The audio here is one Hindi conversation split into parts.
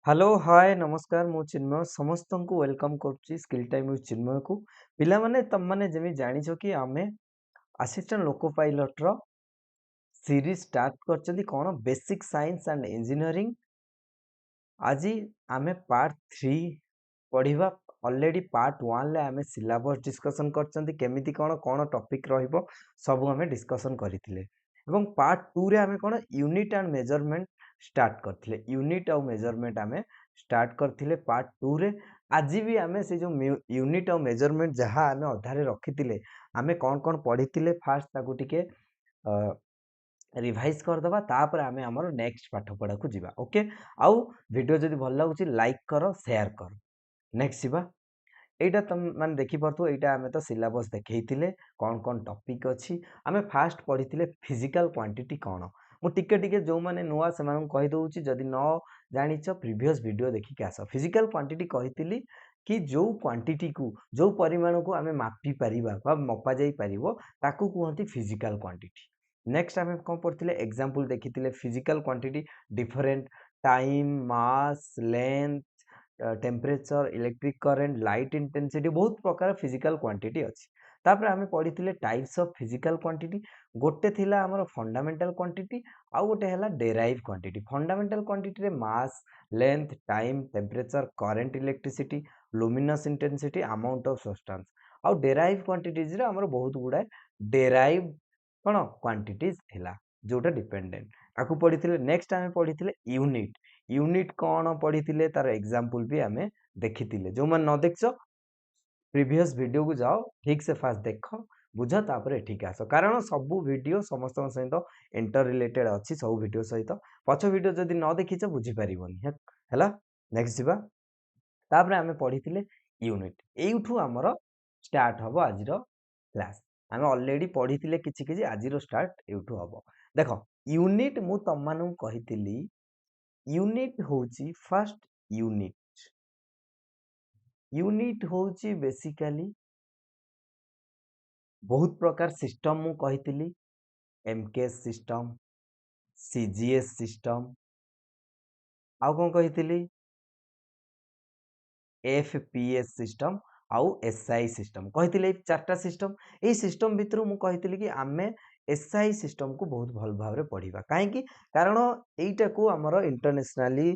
हेलो हाय नमस्कार मु चिन्मय समस्त को वेलकम करुच्ची स्किल टाइम विथ चिन्मय को पिला माने तम माने जमी जानिछो कि आमे असिस्टेंट लोको पायलट रो सीरीज स्टार्ट करचंदी कोन बेसिक साइंस एंड इंजीनियरिंग आज आमे पार्ट 3 पढ़िबा ऑलरेडी पार्ट 1 ले आमे सिलेबस डिस्कशन करचंदी केमिति कोन कोन टॉपिक रहइबो सब आमे डिस्कशन करिथिले एवं पार्ट 2 रे आमे कोन यूनिट एंड मेजरमेंट स्टार्ट करथिले यूनिट और मेजरमेंट आमे स्टार्ट करथिले पार्ट 2 रे आज भी आमे से जो यूनिट और मेजरमेंट जहां आमे अधारे रखिथिले आमे कोन कोन पढ़िथिले फास्ट ताकू टिके रिवाइज करदबा तापर आमे हमर नेक्स्ट पाठ पढ़ा को जिबा ओके आउ वीडियो जदी भल लागुची लाइक करो शेयर करो नेक्स्ट जिबा एटा तुम मान देखि परथु एटा आमे तो सिलेबस देखैथिले कोन कोन टॉपिक अछि आमे फास्ट पढ़िथिले फिजिकल क्वांटिटी कोन मु टिके टिके जो माने नुवा से मानन कहि दउची जदी न जानिछ प्रीवियस वीडियो देखि के आसो फिजिकल क्वांटिटी कहिथिली कि जो क्वांटिटी को जो परिमाण को आमे मापी परिबा बा मपा जाई परिबो ताकू कहंती फिजिकल क्वांटिटी नेक्स्ट आमे कोन पढ़थिले एग्जांपल देखिथिले physical quantity different time mass length temperature electric current light intensity बहुत प्रकार फिजिकल क्वांटिटी अछि तापर आमे पढ़िथिले टाइप्स ऑफ फिजिकल क्वांटिटी गोटे थिला हमर फंडामेंटल क्वांटिटी आ गोटे हला डेराइव क्वांटिटी फंडामेंटल क्वांटिटी रे mass length time temperature current electricity luminous intensity amount of substance आ डेराइव क्वांटिटीज रे हमर बहुत गुडा डेराइव कोन क्वांटिटीज थिला जोटा डिपेंडेंट आकु पढ़िथिले नेक्स्ट आमे पढ़िथिले यूनिट यूनिट कोन पढ़िथिले तार एग्जांपल भी आमे देखिथिले जो मन न देखछो प्रीवियस वीडियो को जाओ ठीक से फास्ट देखो बुझ तापर ठीक आसो कारण सब वीडियो समस्त सहित इंटर रिलेटेड अछि सब वीडियो सहित पछ वीडियो जदी न देखिछ बुझी परिबोनी हैला नेक्स्ट जिबा तापर आमे पढ़िथिले यूनिट एउठू हमर स्टार्ट हबो आजिरो क्लास आमे ऑलरेडी पढ़िथिले किछि किछि आजिरो स्टार्ट एउठू हबो देखो यूनिट मु तम्मानु कहिथिली यूनिट होची फर्स्ट यूनिट होची बेसिकली बहुत प्रकार सिस्टम मु कहिथिली एमकेएस सिस्टम सीजीएस सिस्टम आउ कोन कहिथिली एफपीएस सिस्टम आउ एसआई सिस्टम कहिथिले चारटा सिस्टम ए सिस्टम भितरु मु कहिथिली कि आमे एसआई सिस्टम को बहुत भल भाबरे पढिबा काहे कि कारण एइटा को हमर इंटरनेशनली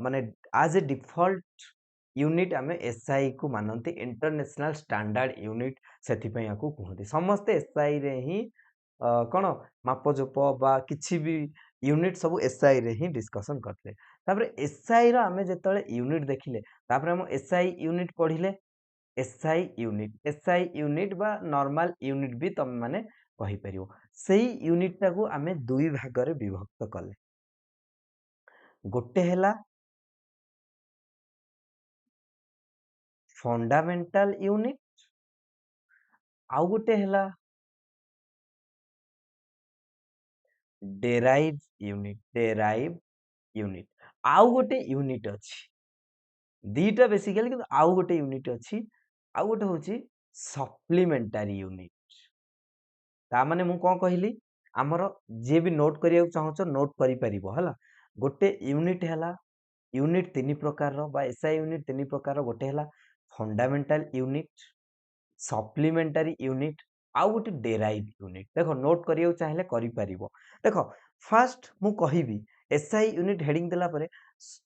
माने एज ए डिफॉल्ट यूनिट आमे एसआई को मानंती इंटरनेशनल स्टैंडर्ड यूनिट सेथि पय याकू कहंती समस्त एसआई रे ही कोन मापजोप बा किछि भी यूनिट सब एसआई रे ही डिस्कशन करते तापर एसआई रो आमे जेतले यूनिट देखिले तापर हम एसआई यूनिट पढिले एसआई यूनिट बा नॉर्मल यूनिट भी तम माने कहि परियो सेही यूनिट टा को आमे दुई भाग रे विभक्त कले गोटे हैला फंडामेंटल यूनिट आउ गोटे हैला डेराइव यूनिट आउ गोटे यूनिट अछि दीटा बेसिकली कि आउ गोटे यूनिट अछि आउ गोटे होची सप्लीमेंटरी यूनिट ता माने मु कोन कहिली हमर जे भी नोट करिया चाहछो नोट करि परिबो हला गोटे यूनिट हैला यूनिट तीन प्रकार रो बा एसआई यूनिट तीन प्रकार रो गोटे हैला फंडामेंटल यूनिट सप्लीमेंटरी यूनिट आउ गोटे डेराइव यूनिट देखो नोट करिया चाहिले करि परिबो देखो फर्स्ट मु कहिबी एसआई यूनिट हेडिंग देला परे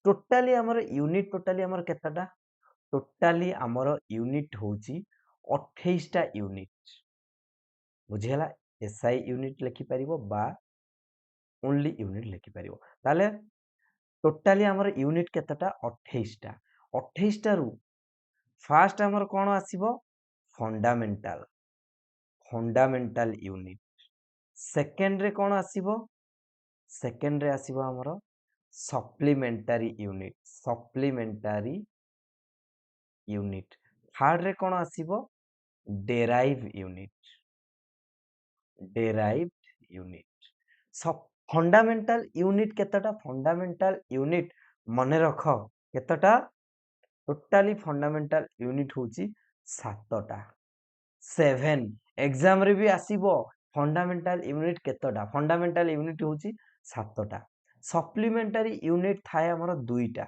टोटली हमर यूनिट टोटली हमर केताटा टोटली हमर यूनिट होची 28 टा यूनिट बुझियला एसआई यूनिट लिखि परिबो बा ओनली यूनिट लिखि परिबो ताले टोटली हमर यूनिट केताटा 28 टा 28 टा रु फर्स्ट हमर कोन आसीबो फंडामेंटल यूनिट सेकंड रे कोन आसीबो सेकंड रे आसीबो हमर सप्लीमेंटरी यूनिट थर्ड रे कोन आसीबो डेराइव यूनिट सब फंडामेंटल यूनिट केतटा फंडामेंटल यूनिट मने रख केतटा टोटली फंडामेंटल यूनिट होची 7टा 7 एग्जाम रे भी आसीबो फंडामेंटल यूनिट केतटा फंडामेंटल यूनिट होची 7टा सप्लीमेंटरी यूनिट थाए हमर 2टा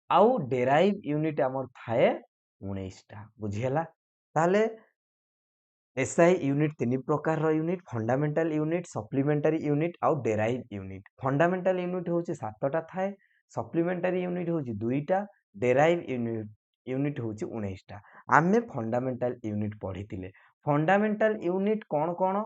आउ डेराइव यूनिट आमर थाए 19टा बुझीला। ताले एसआई यूनिट तीन प्रकार unit fundamental unit supplementary unit आउ डेराइव यूनिट। फंडामेंटल यूनिट होची 7टा थाए, सप्लीमेंटारी यूनिट होची 2टा, डेराइव यूनिट होची 19टा। आमे फंडामेंटल यूनिट पढ़ीतिले। फंडामेंटल यूनिट कौन कौन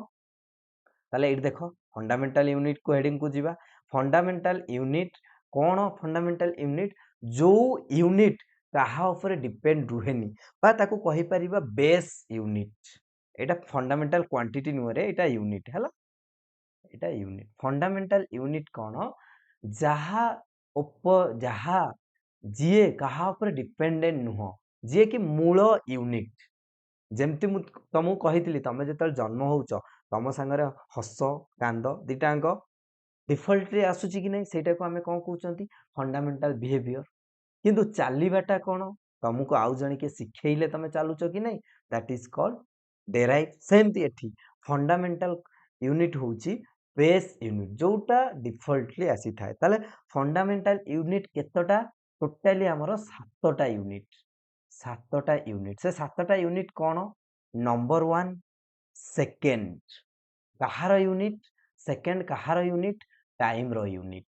ताले एठी देखो फंडामेंटल यूनिट को हेडिंग को जीवा। फंडामेंटल यूनिट कौन फंडामेंटल यूनिट जो यूनिट कहा ऊपर डिपेंड रुहेनी बा ताको कहि परिबा बेस यूनिट। एटा फंडामेंटल क्वांटिटी नुरे एटा यूनिट हैला। एटा यूनिट फंडामेंटल यूनिट कौन जहा जहा जीए कहा ऊपर डिपेंडेंट नुह जीए कि मूल यूनिट। जेमती मु तुमको कहितली तमे जेतल जन्म होउच तम संगरे हस कांद दिटांग डिफॉल्ट रे आसुची कि नै सेटा को हमें कोन कहउचंती फंडामेंटल बिहेवियर। किंतु चालीबाटा कौन तुमको आउ जने के सिखेइले तमे चालुच कि नै दैट इज कॉल्ड डेराइव। सेमती एठी फंडामेंटल यूनिट होची बेस यूनिट जोटा डिफॉल्टली आसी थाए। ताले फंडामेंटल यूनिट केतटा टोटली हमर 7टा यूनिट। 7टा यूनिट से 7टा यूनिट कौन नंबर 1 सेकेंड कहार यूनिट सेकेंड कहार यूनिट टाइम रो यूनिट।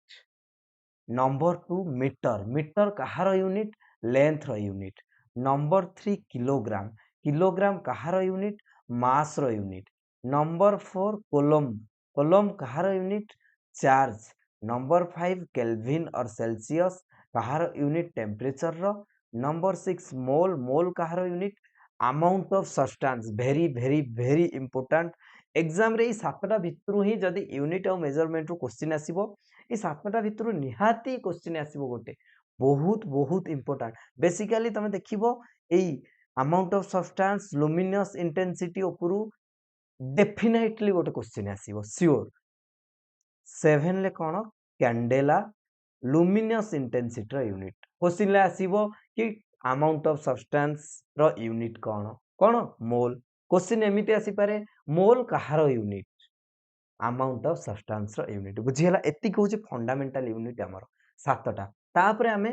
नंबर 2 मीटर मीटर कहार यूनिट लेंथ रो यूनिट। नंबर 3 किलोग्राम किलोग्राम कहार यूनिट मास रो यूनिट। नंबर 4 कोलम कोलम कहार यूनिट चार्ज। नंबर 5 केल्विन और सेल्सियस कहार यूनिट टेम्परेचर रो। नंबर 6 मोल मोल कहार unit amount of substance very very very important. Exam रे 7टा भितरु ही जदी यूनिट और मेजरमेंट रो क्वेश्चन आसीबो ए 7टा भितरु निहाती क्वेश्चन आसीबो गोटे बहुत बहुत इंपोर्टेंट। बेसिकली तमे देखिबो एई amount of substance luminous intensity उपरु डेफिनेटली गोटे क्वेश्चन आसीबो श्योर। 7 ले कोन कैंडेला लुमिनस इंटेंसिटी रो यूनिट क्वेश्चन ले आसीबो कि अमाउंट ऑफ सब्सटेंस रो यूनिट कोन कोन मोल। क्वेश्चन एमिति आसी पारे मोल कहार यूनिट अमाउंट ऑफ सब्सटेंस रो यूनिट बुझियला। एति कहउची फंडामेंटल यूनिट हमर 7टा। तापरे आमे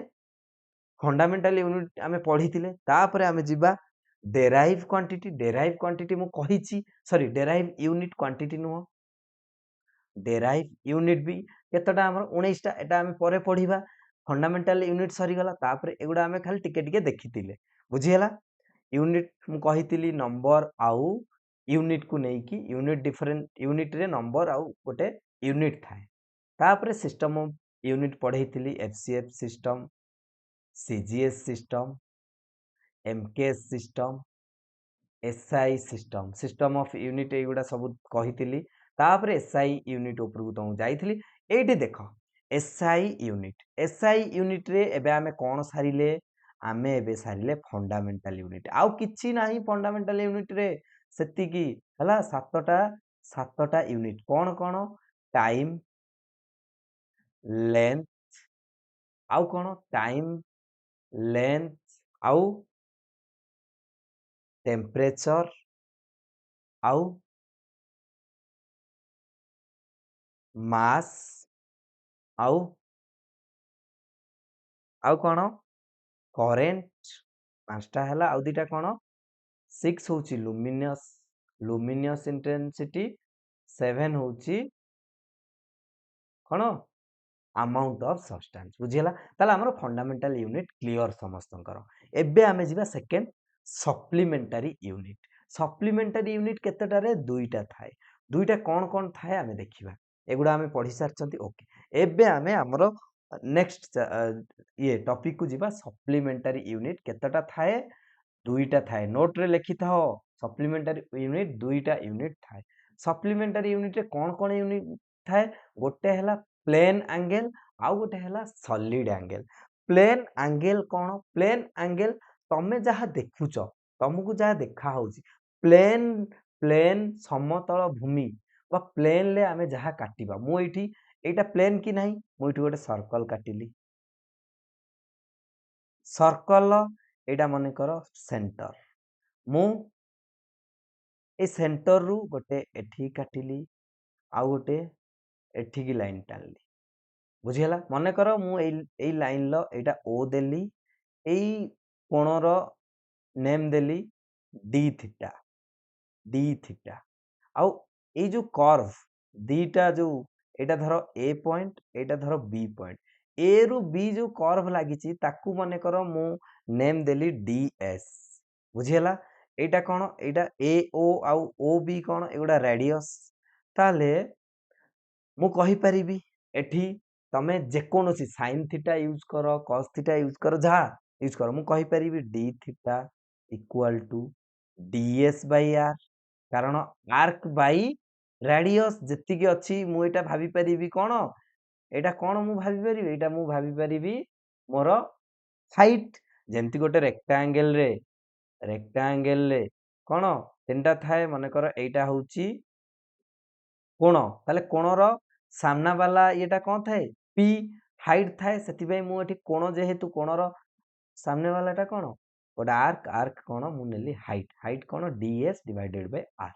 फंडामेंटल यूनिट आमे पढ़ीतिले तापरे आमे जिबा डेराइव क्वांटिटी मु कहिची सॉरी डेराइव यूनिट क्वांटिटी नुह डेराइव यूनिट भी केतटा हमर 19टा एटा आमे परे पढ़ीबा। फंडामेंटल यूनिट सरी गला तापरे एगुडा आमे खाली टिके टिके देखितिले बुझियला। यूनिट मु कहितिली नंबर आउ यूनिट को नहीं कि यूनिट डिफरेंट यूनिट रे नंबर आउ गोटे यूनिट थाए। तापरे सिस्टम ऑफ यूनिट पढ़ेइतिली FCF system CGS system MKS system SI system system of unit एगुडा सब कहितिली। तापरे एसआई यूनिट ऊपर तुम जाइथिली। एठी देखो एसआई यूनिट रे एबे आमे कोन सारिले आमे एबे सारिले फंडामेंटल यूनिट आउ किछि नाही फंडामेंटल यूनिट रे सेति की हला 7टा यूनिट कोन कोन टाइम लेंथ आउ कोन टाइम लेंथ आउ टेम्परेचर आउ मास आउ आउ कोन करेंट 5टा हला आउ दिटा कोन 6 होची लुमिनस इंटेंसिटी 7 होची कोन अमाउंट ऑफ सब्सटेंस बुझियला। ताला हमर फंडामेंटल यूनिट क्लियर समस्तंकर। एबे आमे जिबा सेकंड सप्लीमेंटरी यूनिट केतेटा रे दुईटा थाए। दुईटा कोन कोन थाए आमे देखिबा एगुडा आमे पढ़ी सारचंती ओके। एबे आमे हमर नेक्स्ट ये टॉपिक को जिबा सप्लीमेंटरी यूनिट केतेटा थाए दुईटा थाए। नोट रे लिखि थाओ सप्लीमेंटरी यूनिट दुईटा यूनिट थाए। सप्लीमेंटरी यूनिट रे कोन कोन यूनिट थाए गोटे हला प्लेन एंगल आउ गोटे हला सॉलिड एंगल। प्लेन एंगल कोन प्लेन एंगल तमे जहा देखुच तुमको जहा देखा होउची प्लेन प्लेन समतल भूमि बा प्लेन ले आमे जहा काटिबा मु एठी एटा प्लेन की नाही मु एठी गोटे सर्कल काटिली सर्कल एटा मने करो सेंटर मु ए सेंटर रु गोटे एठी काटिली आउ गोटे एठी की लाइन टानली ବୁଝିହେଲା। ମନେକର ମୁଁ ଏଇ ଲାଇନର ଏଇଟା ଓ ଦେଲି, ଏଇ କୋଣର ନେମ୍ ଦେଲି ଡି ଥିଟା, ଡି ଥିଟା। ଆଉ ଏଇ ଯୋଉ କର୍ଭ ଦିଟା ଯୋଉ ଏଇଟା ଧର ଏ ପଏଣ୍ଟ, ଏଇଟା ଧର ବି ପଏଣ୍ଟ, ଏ ରୁ ବି ଯୋଉ କର୍ଭ ଲାଗିଛି ତାକୁ ମନେକର ମୁଁ ନେମ୍ ଦେଲି ଡି ଏସ୍। ବୁଝିହେଲା। ଏଇଟା କଣ? ଏଇଟା ଏ ଓ ଆଉ ଓ ବି କଣ? ଏଗୁଡ଼ା ରେଡିୟସ୍। ତାହେଲେ ମୁଁ କହିପାରିବି ଏଠି ତମେ ଯେକୌଣସି ସାଇନ୍ ଥିଟା ୟୁଜ କର, କସ୍ ଥିଟା ୟୁଜ କର, ଯାହା ୟୁଜ କର, ମୁଁ କହିପାରିବି d theta equal to ds by R. କାରଣ ଆର୍କ ବାଇ ରାଡିୟସ୍ ଯେତିକି ଅଛି ମୁଁ ଏଇଟା ଭାବିପାରିବି କଣ? ଏଇଟା କଣ ମୁଁ ଭାବିପାରିବି? ଏଇଟା ମୁଁ ଭାବିପାରିବି ମୋର ହାଇଟ୍। ଯେମିତି ଗୋଟେ ରେକ୍ଟାଙ୍ଗେଲରେ କଣ ତିନିଟା ଥାଏ, ମନେକର ଏଇଟା ହଉଛି କୋଣ, ତାହେଲେ କୋଣର ସାମ୍ନା ବାଲା ଇଏଟା କଣ ଥାଏ? ପି ହାଇଟ୍ ଥାଏ। ସେଥିପାଇଁ ମୁଁ ଏଠି କୋଣ, ଯେହେତୁ କୋଣର ସାମ୍ନା ବାଲାଟା କଣ? ଗୋଟେ ଆର୍କ କଣ ମୁଁ ନେଲି ହାଇଟ୍। ହାଇଟ୍ କଣ? ds ଡିଭାଇଡେଡ୍ ବାଇ ଆର୍।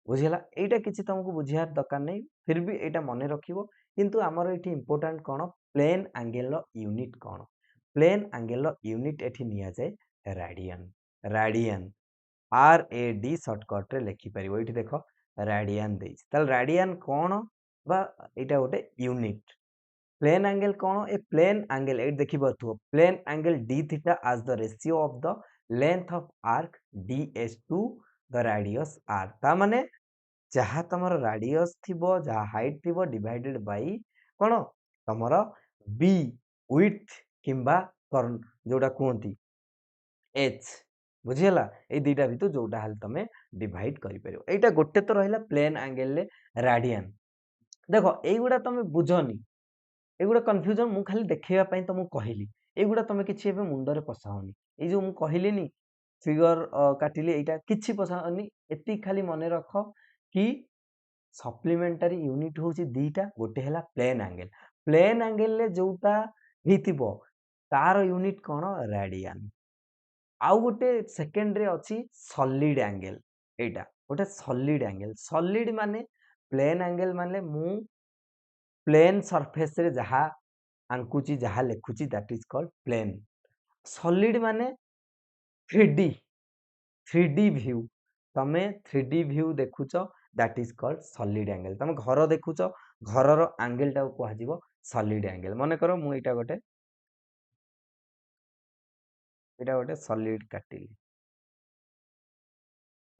ବୁଝିହେଲା। ଏଇଟା କିଛି ତମକୁ ବୁଝିବାର ଦରକାର ନାହିଁ, ଫିର ବି ଏଇଟା ମନେ ରଖିବ। କିନ୍ତୁ ଆମର ଏଠି ଇମ୍ପୋର୍ଟାଣ୍ଟ କଣ? ପ୍ଲେନ୍ ଆଙ୍ଗେଲର ୟୁନିଟ୍ କଣ? ପ୍ଲେନ୍ ଆଙ୍ଗେଲର ୟୁନିଟ୍ ଏଠି ନିଆଯାଏ ରାଡିଆନ୍। ରାଡିଆନ୍ RAD ସର୍ଟକଟରେ ଲେଖିପାରିବ। ଏଇଠି ଦେଖ ରାଡିଆନ୍ ଦେଇଛି, ତାହେଲେ ରାଡିଆନ୍ କଣ? ବା ଏଇଟା ଗୋଟେ ୟୁନିଟ୍। ପ୍ଲେନ୍ ଆଙ୍ଗେଲ କଣ? ଏ ପ୍ଲେନ୍ ଆଙ୍ଗେଲ ଏଇଠି ଦେଖିପାରୁଥିବ, plane angle d theta as the ratio of the length of arc ds to the radius r। ତା ମାନେ ଯାହା ତମର ରାଡିୟସ୍ ଥିବ, ଯାହା ହାଇଟ୍ ଥିବ, ଡିଭାଇଡେଡ୍ ବାଇ କଣ? ତମର b ୱିଡଥ୍ କିମ୍ବା ଯୋଉଟା କୁହନ୍ତି h। ବୁଝିହେଲା। ଏଇ ଦିଟା ଭିତରୁ ଯୋଉଟା ହେଲେ ତମେ ଡିଭାଇଡ୍ କରିପାରିବ। ଏଇଟା ଗୋଟେ ତ ରହିଲା ପ୍ଲେନ୍ ଆଙ୍ଗେଲରେ ରାଡିଆନ୍। ଦେଖ ଏଇଗୁଡ଼ା ତମେ ବୁଝନି, ଏଗୁଡ଼ା କନଫ୍ୟୁଜନ, ମୁଁ ଖାଲି ଦେଖେଇବା ପାଇଁ ତମକୁ କହିଲି। ଏଇଗୁଡ଼ା ତମେ କିଛି ଏବେ ମୁଣ୍ଡରେ ପଶାଅନି। ଏଇ ଯୋଉ ମୁଁ କହିଲିନି ଫିଗର କାଟିଲି, ଏଇଟା କିଛି ପଶାଅନି। ଏତିକି ଖାଲି ମନେ ରଖ କି ସପ୍ଲିମେଣ୍ଟାରୀ ୟୁନିଟ୍ ହଉଛି ଦିଟା। ଗୋଟେ ହେଲା ପ୍ଲେନ୍ ଆଙ୍ଗେଲ, ପ୍ଲେନ୍ ଆଙ୍ଗେଲରେ ଯୋଉଟା ହେଇଥିବ ତାର ୟୁନିଟ୍ କଣ? ରାଡିଆନ୍। ଆଉ ଗୋଟେ ସେକେଣ୍ଡରେ ଅଛି ସଲିଡ୍ ଆଙ୍ଗେଲ। ଏଇଟା ଗୋଟେ ସଲିଡ୍ ଆଙ୍ଗେଲ। ସଲିଡ୍ ମାନେ ପ୍ଲେନ୍ ଆଙ୍ଗେଲ ମାନେ ମୁଁ ପ୍ଲେନ୍ ସରଫେସରେ ଯାହା ଆଙ୍କୁଛି, ଯାହା ଲେଖୁଛି, that is called plane. Solid ମାନେ 3D ଭ୍ୟୁ। ତମେ 3D ଭ୍ୟୁ ଦେଖୁଛ, that is called solid angle. ତମେ ଘର ଦେଖୁଛ, ଘରର ଆଙ୍ଗେଲଟାକୁ କୁହାଯିବ ସଲିଡ୍ ଆଙ୍ଗେଲ। ମନେକର ମୁଁ ଏଇଟା ଗୋଟେ ସଲିଡ୍ କାଟିଲି,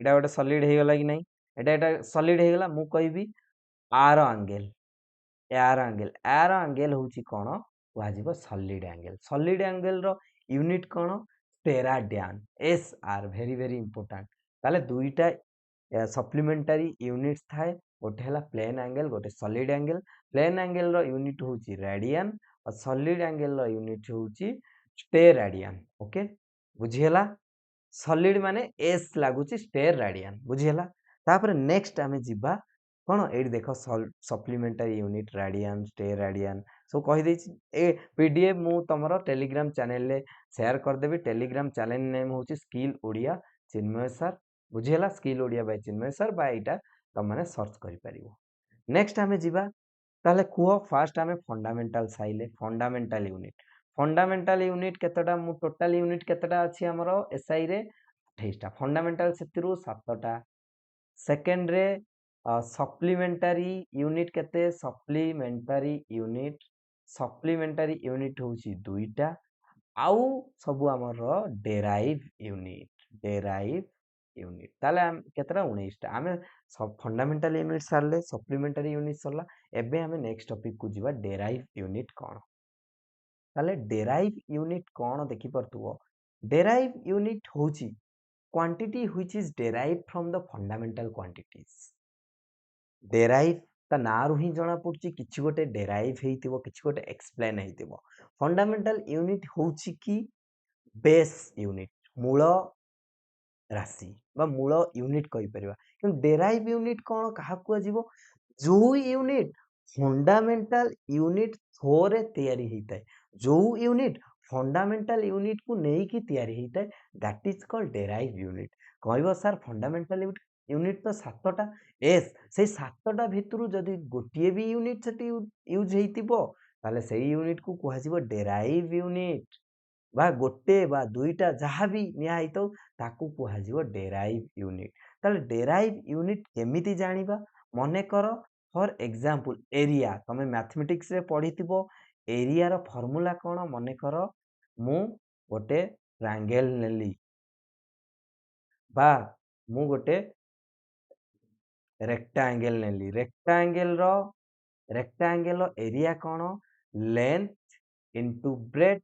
ଏଇଟା ଗୋଟେ ସଲିଡ୍ ହେଇଗଲା କି ନାହିଁ? ଏଇଟା ସଲିଡ୍ ହେଇଗଲା। ମୁଁ କହିବି ଆର ଆଙ୍ଗେଲ, ଆର ଆଙ୍ଗେଲ ହଉଛି କଣ? କୁହାଯିବ ସଲିଡ୍ ଆଙ୍ଗେଲ। ସଲିଡ୍ ଆଙ୍ଗେଲର ୟୁନିଟ୍ କଣ? ଷ୍ଟେରାଡିଆନ୍, SR। Very very important. ତାହେଲେ ଦୁଇଟା ସପ୍ଲିମେଣ୍ଟାରୀ ୟୁନିଟ୍ସ ଥାଏ, ଗୋଟେ ହେଲା ପ୍ଲେନ୍ ଆଙ୍ଗେଲ, ଗୋଟେ ସଲିଡ୍ ଆଙ୍ଗେଲ। ପ୍ଲେନ୍ ଆଙ୍ଗେଲର ୟୁନିଟ୍ ହଉଛି ରାଡିଆନ୍, ଆଉ ସଲିଡ୍ ଆଙ୍ଗେଲର ୟୁନିଟ୍ ହଉଛି ଷ୍ଟେରାଡିଆନ୍। ଓକେ, ବୁଝିହେଲା। ସଲିଡ୍ ମାନେ S ଲାଗୁଛି, ଷ୍ଟେର ରାଡିଆନ୍। ବୁଝିହେଲା। ତାପରେ ନେକ୍ସଟ ଆମେ ଯିବା କଣ? ଏଇଠି ଦେଖ ସପ୍ଲିମେଣ୍ଟାରୀ ୟୁନିଟ୍ ରାଡିଆନ୍, ଷ୍ଟେର ରାଡିଆନ୍ ସବୁ କହିଦେଇଛି। ଏ PDF ମୁଁ ତମର ଟେଲିଗ୍ରାମ ଚ୍ୟାନେଲରେ ସେୟାର କରିଦେବି। ଟେଲିଗ୍ରାମ ଚ୍ୟାନେଲ ନେମ୍ ହଉଛି ସ୍କିଲ୍ ଓଡ଼ିଆ ଚିନ୍ମୟ ସାର୍। ବୁଝିହେଲା। Skill Odia by Chinmay sir, ବା ଏଇଟା ତମମାନେ ସର୍ଚ୍ଚ କରିପାରିବ। ନେକ୍ସଟ ଆମେ ଯିବା, ତାହେଲେ କୁହ ଫାଷ୍ଟ ଆମେ ଫଣ୍ଡାମେଣ୍ଟାଲ ସାଇଲେ। ଫଣ୍ଡାମେଣ୍ଟାଲ ୟୁନିଟ୍, ଫଣ୍ଡାମେଣ୍ଟାଲ ୟୁନିଟ୍ କେତେଟା? ମୁଁ ଟୋଟାଲ ୟୁନିଟ୍ କେତେଟା ଅଛି ଆମର SI ରେ? 28ଟା। ଫଣ୍ଡାମେଣ୍ଟାଲ ସେଥିରୁ 7ଟା। ସେକେଣ୍ଡରେ ସପ୍ଲିମେଣ୍ଟାରୀ ୟୁନିଟ୍ କେତେ? ସପ୍ଲିମେଣ୍ଟାରୀ ୟୁନିଟ୍ ହଉଛି 2ଟା। ଆଉ ସବୁ ଆମର ଡେରାଇଭ୍ ୟୁନିଟ୍। ତାହେଲେ କେତେଟା? 19ଟା। ଆମେ ଫଣ୍ଡାମେଣ୍ଟାଲ ୟୁନିଟ୍ ସାରିଲେ, ସପ୍ଲିମେଣ୍ଟାରୀ ୟୁନିଟ୍ ସରିଲା। ଏବେ ଆମେ ନେକ୍ସଟ ଟପିକକୁ ଯିବା, ଡେରାଇଭ୍ ୟୁନିଟ୍ କଣ? ତାହେଲେ ଡେରାଇଭ୍ ୟୁନିଟ୍ କଣ ଦେଖିପାରୁଥିବ? ଡେରାଇଭ୍ ୟୁନିଟ୍ ହଉଛି quantity which is derived from the fundamental quantities। ଡେରାଇଭ୍ ତା ନାଁରୁ ହିଁ ଜଣା ପଡୁଛି କିଛି ଗୋଟେ ଡେରାଇଭ୍ ହେଇଥିବ, କିଛି ଗୋଟେ ଏକ୍ସପ୍ଲେନ୍ ହେଇଥିବ। ଫଣ୍ଡାମେଣ୍ଟାଲ ୟୁନିଟ୍ ହଉଛି କି ବେସ୍ ୟୁନିଟ୍, ମୂଳ ରାଶି ବା ମୂଳ ୟୁନିଟ୍ କହିପାରିବା। କିନ୍ତୁ ଡେରାଇଭ୍ ୟୁନିଟ୍ କଣ, କାହାକୁ କୁହାଯିବ? ଯୋଉ ୟୁନିଟ୍ ଫଣ୍ଡାମେଣ୍ଟାଲ ୟୁନିଟ୍ ଥ୍ରୋରେ ତିଆରି ହେଇଥାଏ, ଯୋଉ ୟୁନିଟ୍ ଫଣ୍ଡାମେଣ୍ଟାଲ ୟୁନିଟ୍କୁ ନେଇକି ତିଆରି ହେଇଥାଏ, ଦ୍ୟାଟ୍ ଇଜ କଲ୍ଡ ଡେରାଇଭ୍ ୟୁନିଟ୍। କହିବ ସାର୍ ଫଣ୍ଡାମେଣ୍ଟାଲ ୟୁନିଟ୍ ତ 7ଟା। ସେଇ 7ଟା ଭିତରୁ ଯଦି ଗୋଟିଏ ବି ୟୁନିଟ୍ ସେଠି ୟୁଜ୍ ହେଇଥିବ, ताले सेई यूनिट को कुहाजिबो डेराइव यूनिट बा गोटे बा दुईटा जहाँ भी निया हेतो ताकू कुहाजिबो डेराइव यूनिट। ताले डेराइव यूनिट केमिति जानिबा मने कर फॉर एग्जांपल एरिया तमे मैथमेटिक्स रे पढ़िथिबो एरिया रो फार्मूला कोन मने कर मु गोटे ट्रायंगल नेली बा मु गोटे रेक्टांगल नेली रेक्टांगल रो एरिया कोन लेंथ इनटू ब्रेथ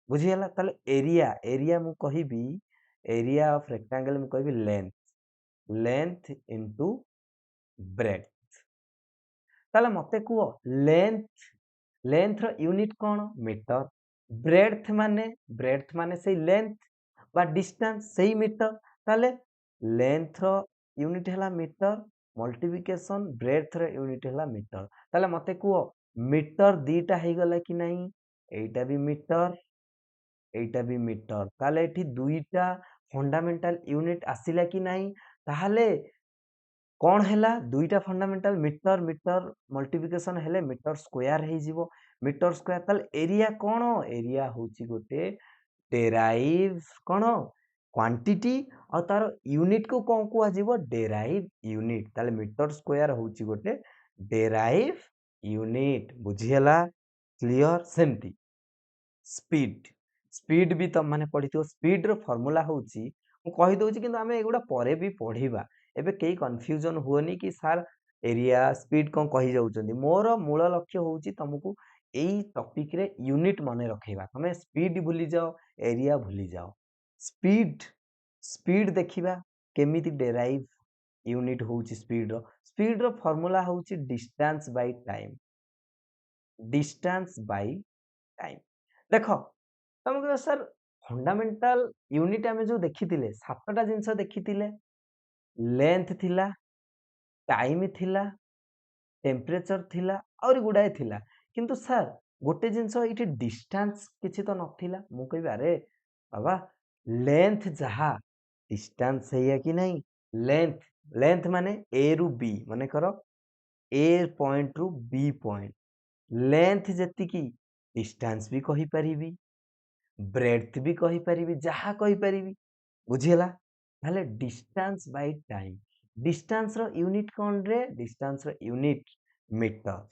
बुझीगला ताले एरिया एरिया मु कहिबी एरिया ऑफ रेक्टांगल मु कहिबी लेंथ इनटू ब्रेथ ताले मते कुओ लेंथ रो यूनिट कोन मीटर ब्रेथ माने सेई लेंथ बा डिस्टेंस सेई मीटर ताले लेंथ रो यूनिट हला मीटर मल्टीप्लिकेशन ब्रेथ रो यूनिट हला मीटर ताले मते कुओ मीटर दीटा हे गला कि नहीं एटा भी मीटर एटा भी मीटर ताले एठी दुईटा फंडामेंटल यूनिट आसिला कि नहीं ताहले कौन हैला दुईटा फंडामेंटल मीटर मीटर मल्टीप्लिकेशन हेले मीटर स्क्वायर हे जिवो मीटर स्क्वायर ताले एरिया कौन एरिया होची गोटे डेराइव कौन क्वांटिटी और तार यूनिट को कौन को आजिवो डेराइव यूनिट ताले मीटर स्क्वायर होची गोटे डेराइव यूनिट बुझियला क्लियर सेमती स्पीड स्पीड भी तुम माने पढ़िथिबो स्पीड रो फार्मूला होची मु कहि दोची किंतु आमे एगुडा परे भी पढ़िबा एबे केही कंफ्यूजन हुओनी कि सर एरिया स्पीड कोन कहि जाउचंदी मोर मूल लक्ष्य होची तुमको एई टॉपिक रे यूनिट माने रखेबा तमे स्पीड भूली जाओ एरिया भूली जाओ स्पीड स्पीड देखिबा केमिति डेराइव यूनिट होची स्पीड रो फार्मूला होची डिस्टेंस बाय टाइम देखो तुमको सर फंडामेंटल यूनिट आमे जो देखिथिले सातटा जिंस देखिथिले लेंथ थिला टाइम थिला टेम्परेचर थिला और गुडाए थिला किंतु सर गोटे जिंस इठी डिस्टेंस किछि तो नथिला मु कहबी अरे बाबा लेंथ जहा डिस्टेंस है कि नहीं लेंथ माने ए रु बी माने करो ए पॉइंट रु बी पॉइंट लेंथ जेति की डिस्टेंस भी कहि परिबी ब्रेड्थ भी कहि परिबी जहा कहि परिबी बुझियला ताले डिस्टेंस बाय टाइम डिस्टेंस रो यूनिट कोन रे डिस्टेंस रो यूनिट मीटर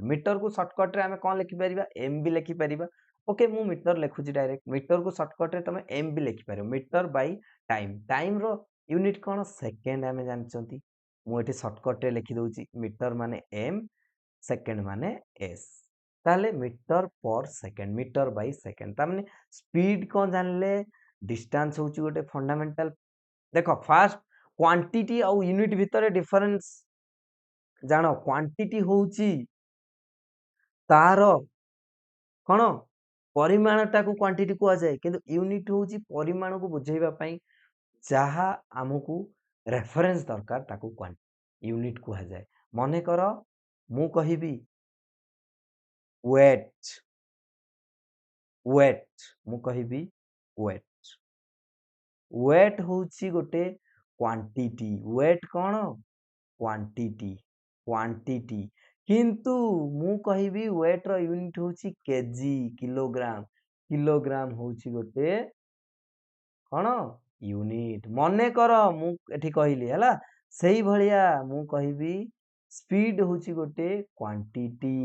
मीटर को शॉर्टकट रे हमें कोन लिखि परिबा एम भी लिखि परिबा ओके मु मीटर लिखुची डायरेक्ट मीटर को शॉर्टकट रे तमे एम भी लिखि परिबो मीटर बाय टाइम रो यूनिट कोन सेकंड हमें जानचंती मु एठी शॉर्टकट रे लिखि दोची मीटर माने एम सेकंड माने एस ताले metre per second metre by second ता माने स्पीड कोन जानले डिस्टेंस होची गोटे फंडामेंटल देखो फास्ट क्वांटिटी और यूनिट भितर डिफरेंस जानो क्वांटिटी होची तार कोन परिमाणटा को क्वांटिटी को आ जाए किंतु यूनिट होची परिमाण को बुझेइबा पई जहा हमकु रेफरेंस दरकार ताकू क्वांटिटी यूनिट को आ जाए मने करो मु कहिबी वेट मु कहिबी वेट होची गोटे क्वांटिटी वेट कोन क्वांटिटी किंतु मु कहिबी वेट रो यूनिट होची केजी किलोग्राम होची गोटे कोन यूनिट मने करो मु एठी कहिली हला सेही भलिया मु कहिबी स्पीड होची गोटे क्वांटिटी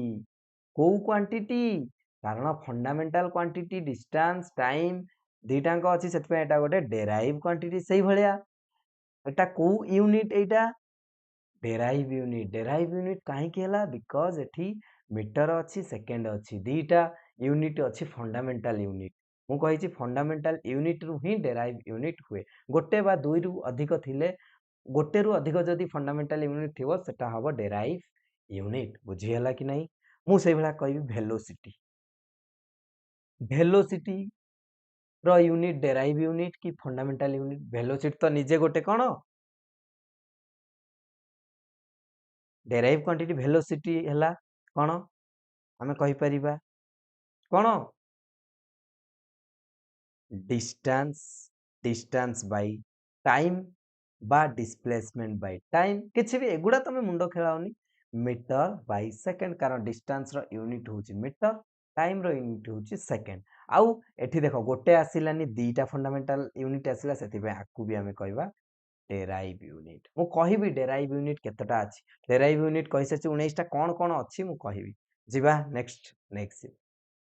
को क्वांटिटी कारण फंडामेंटल क्वांटिटी डिस्टेंस टाइम दीटांक अछि सेत पे एटा गोटे डेराइव क्वांटिटी सेही भलिया एटा को यूनिट एटा डेराइव यूनिट काहे केला बिकॉज़ एठी मीटर अछि सेकंड अछि दीटा यूनिट अछि फंडामेंटल यूनिट मु कहि छि फंडामेंटल यूनिट रु ही डेराइव यूनिट हुए गोटे बा दुई रु अधिक थिले गोटे रु अधिक जदी फंडामेंटल यूनिट थिवो सेटा हबो डेराइव यूनिट बुझी हला कि नहीं मु सेही भला कहिबी वेलोसिटी रो यूनिट डेराइव यूनिट की फंडामेंटल यूनिट वेलोसिटी तो निजे गोटे कोन डेराइव क्वांटिटी वेलोसिटी हला कोन हमें कहि परिबा कोन डिस्टेंस बाय टाइम बा डिस्प्लेसमेंट बाय टाइम किछि भी एगुडा तमे मुंडो खेलाओनी मीटर बाय सेकेंड कारण डिस्टेंस रो यूनिट होची मीटर टाइम रो यूनिट होची सेकेंड आउ एठी देखो गोटे आसिलानी दीटा फंडामेंटल यूनिट आसिला सेति पे आकु भी हमें कहबा डेराइव यूनिट मु कहिबी डेराइव यूनिट केतटा अछि डेराइव यूनिट कहि सची 19 टा कोन कोन अछि मु कहिबी जिबा नेक्स्ट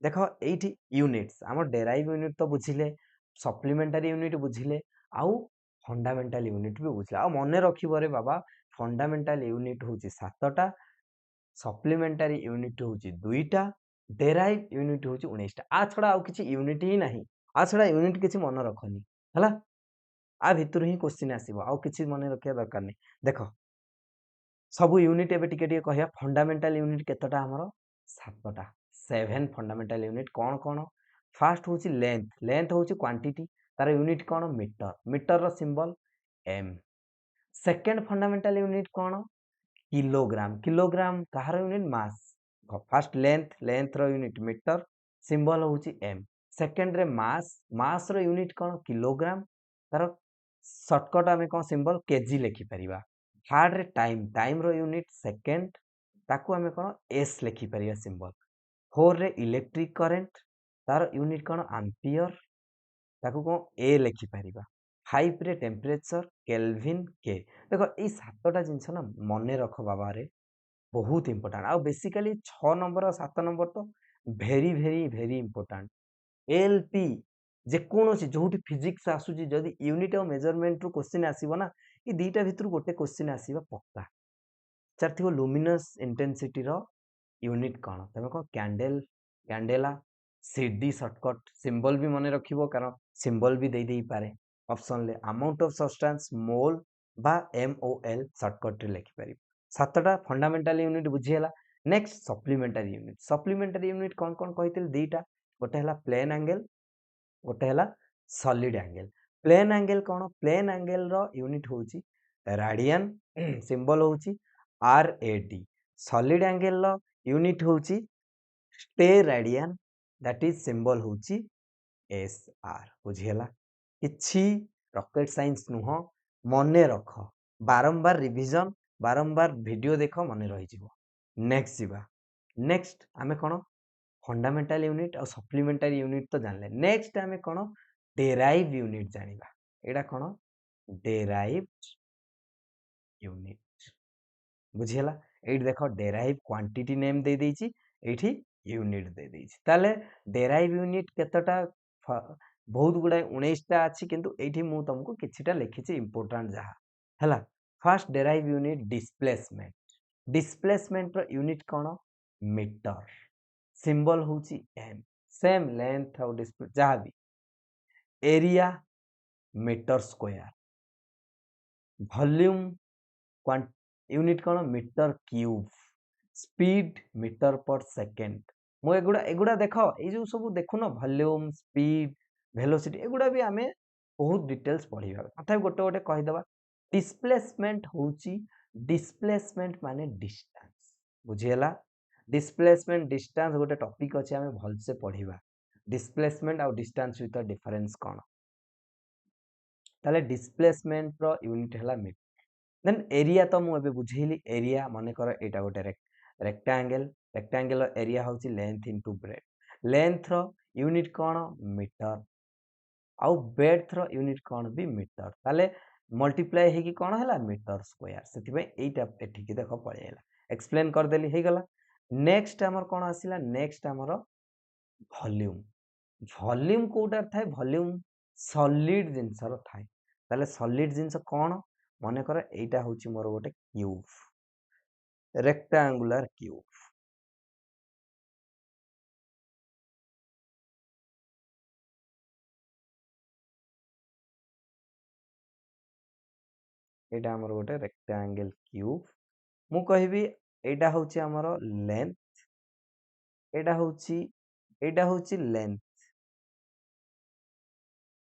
देखो एठी यूनिट्स हमर डेराइव यूनिट तो बुझिले सप्लीमेंटरी यूनिट बुझिले आउ फंडामेंटल यूनिट भी बुझिले आ मने रखिबो रे बाबा फंडामेंटल यूनिट होची 7टा सप्लीमेंटरी यूनिट होची 2टा डेराइव यूनिट होची 19 टा आ छडा आउ किछि यूनिट ही नाही आ छडा यूनिट किछि मन रखनी हला आ भितर ही क्वेश्चन आसीबो आउ किछि मने रखिया दरकार नै देखो सब यूनिट एबे टिके टिके कहया फंडामेंटल यूनिट केतटा हमरो 7टा 7 फंडामेंटल यूनिट कोन कोन फर्स्ट होची लेंथ होची क्वांटिटी तार यूनिट कोन मीटर मीटर रो symbol M second fundamental unit कोन किलोग्राम कहार यूनिट मास फर्स्ट लेंथ रो यूनिट मीटर सिंबल होची एम सेकंड रे मास रो यूनिट कोन किलोग्राम तार शॉर्टकट आमे कोन सिंबल केजी लिखि परिबा थर्ड रे टाइम रो यूनिट सेकंड ताकू आमे कोन एस लिखि परिबा सिंबल फोर रे इलेक्ट्रिक करंट तार यूनिट कोन एम्पियर ताकू कोन ए लिखि परिबा फाइव रे टेम्परेचर केल्विन के देखो ये 7टा जिंस ना मने रख बाबा रे बहुत इंपोर्टेंट आ बेसिकली 6 नंबर और 7 नंबर तो भेरी भेरी भेरी इंपोर्टेंट एलपी जे कोनोसी जोठी फिजिक्स आसुची जदी यूनिट और मेजरमेंट रो क्वेश्चन आसीबो ना ई दीटा भितर गोटे क्वेश्चन आसीबा पक्का चारथिबो लुमिनस इंटेंसिटी रो यूनिट कोन तमे को कैंडेला सीडी शॉर्टकट सिंबल भी मने रखिबो कारण सिंबल भी दे देई पारे ऑप्शन ले अमाउंट ऑफ सब्सटेंस मोल बा एमओएल शॉर्टकट रे लिखि पारि 7टा फंडामेंटल यूनिट बुझियला नेक्स्ट सप्लीमेंटरी यूनिट कोन कोन कहितल दीटा गोटे हला प्लेन एंगल गोटे हला सॉलिड एंगल प्लेन एंगल रो यूनिट होची रेडियन सिंबल होची आरएडी सॉलिड एंगल रो यूनिट होची steradian that is symbol होची एसआर बुझियला किछि रॉकेट साइंस नुह मने रख बारंबार रिवीजन बारंबार वीडियो देखो मने रही जिवो नेक्स्ट आमे कोन फंडामेंटल यूनिट और सप्लीमेंटरी यूनिट तो जानले नेक्स्ट आमे कोन डेराइव यूनिट जानिबा एडा कोन डेराइव्ड यूनिट बुझियला एठी देखो डेराइव क्वांटिटी नेम दे देइची एठी यूनिट दे देइची ताले डेराइव यूनिट केतटा बहुत गुडा 19 टा अछि किंतु एठी मु तुमको किछिटा लिखिछि इंपोर्टेंट जहा हला फर्स्ट डेराइव यूनिट डिस्प्लेसमेंट रो यूनिट कोन मीटर सिंबल होची एम सेम लेंथ और डिस्प्ले जहा भी area metre square volume unit कोन metre cube speed metre per second मु एगुडा देखो ए जो सब देखुनो वॉल्यूम स्पीड वेलोसिटी एगुडा भी आमे बहुत डिटेल्स पढिबा तथा गोटे गोटे कहि दबा डिस्प्लेसमेंट माने डिस्टेंस बुझियला डिस्प्लेसमेंट डिस्टेंस गोटे टॉपिक अछि आमे भल से पढिबा डिस्प्लेसमेंट और डिस्टेंस विथ डिफरेंस कोन ताले डिस्प्लेसमेंट रो यूनिट हला मीटर देन एरिया तो मु एबे बुझेली एरिया माने कर एटा गोटे रेक्टेंगल एरिया होची लेंथ इनटू ब्रेथ लेंथ रो यूनिट कोन मीटर आउ ब्रेथ रो यूनिट कोन भी मीटर ताले मल्टीप्लाई हे कि कोन हला मीटर स्क्वायर सेति पे एटा एठी कि देखो पळेला एक्सप्लेन कर देली हे गला नेक्स्ट हमर कोन आसिला नेक्स्ट हमर वॉल्यूम वॉल्यूम कोटार थाए वॉल्यूम सॉलिड जिंसर थाए ताले सॉलिड जिंस कोन मने कर एटा होची मोर गोटे क्यूब रेक्टेंगुलर क्यूब एटा हमर गोटे रेक्टेंगल क्यूब मु कहिबी एटा होची हमर लेंथ एटा होची लेंथ